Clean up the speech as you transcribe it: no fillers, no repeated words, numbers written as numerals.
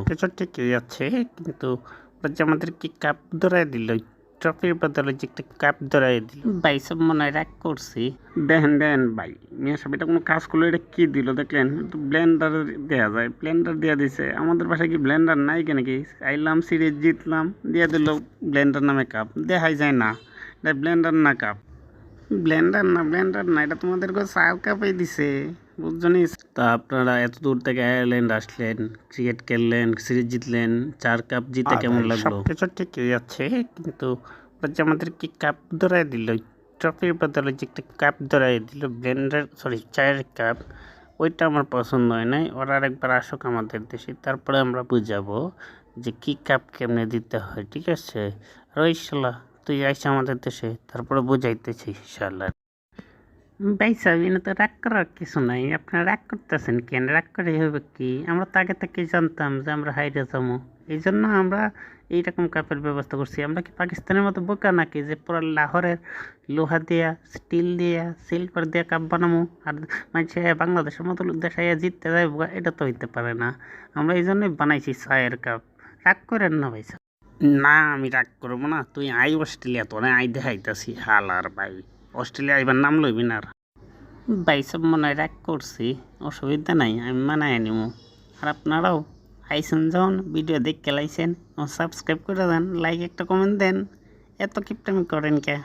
কিছু ঠিকই আছে, কিন্তু ওরা যে আমাদেরকে কাপ ধরাই দিল, ট্রফির বদলে যে একটা কাপ ধরাই দিল, ভাই সব মনে হয় রাগ করছি। দেখেন ভাই, মিয়া সাহেব এটা কোনো কাজ করলো, এটা কি দিল দেখলেন? তো ব্লেন্ডার দেওয়া যায়, ব্লেন্ডার দিয়ে দিছে। আমাদের বাসায় কি ব্লেন্ডার নাই কেন? কি আইলাম সিরিজ জিতলাম, দিয়ে দিল ব্লেন্ডার নামে কাপ। দেখাই যায় না এটা ব্লেন্ডার না কাপ। ব্লেন্ডার না, এটা তোমাদেরকে চার কাপই দিছে, বুঝছনি? তা আপনারা এত দূর থেকে আয়ারল্যান্ড আসলেন, ক্রিকেট খেললেন, সিরিজ জিতলেন, 4 কাপ জিতে কেমন লাগলো? সবকিছু ঠিকই আছে, কিন্তু ওরা যে আমাদেরকে কাপ ধরাই দিল, ট্রফির বদলে যে একটা কাপ ধরাই দিল, চায়ের কাপ, ওইটা আমার পছন্দ হয় নাই। ওরা আরেকবার আসুক আমাদের দেশে, তারপরে আমরা বুঝাবো যে কি কাপ কেমনে দিতে হয়, ঠিক আছে? আর ওই শালা, তুই আইস আমাদের দেশে, তারপরে বুঝাইতেছি শালা। ভাই সাহেব, এনে তো রাগ করার কিছু নাই। আপনারা রাগ করতেছেন কেন? রাগ করে হবে কি? আমরা তো আগে থেকে জানতাম যে আমরা হাইরে যাবো, এই জন্য আমরা এইরকম কাপের ব্যবস্থা করছি। আমরা কি পাকিস্তানের মতো বোকা নাকি যে পুরো লাহোরের লোহা দিয়া, স্টিল দিয়া, সিলভার দিয়া কাপ বানাবো আর মানুষ বাংলাদেশের মতো দেশে জিততে যাইব? এটা তো হইতে পারে না। আমরা এই জন্যই বানাইছি চায়ের কাপ। রাগ করেন না ভাই সাহেব। না, আমি রাগ করবো না। তুই আই অস্ট্রেলিয়া, তোরা আই দেখাইতাছি হালার ভাই। অস্ট্রেলিয়া আইবার নাম লইবি না আর। ভাই সব মনে হয় রাগ করছি, অসুবিধা নাই, আমি মানায় নিবো। আর আপনারাও আইসেন যখন, ভিডিও দেখতে লাইছেন, সাবস্ক্রাইব করে দেন, লাইক একটা কমেন্ট দেন। এত কিপটামি করেন কে?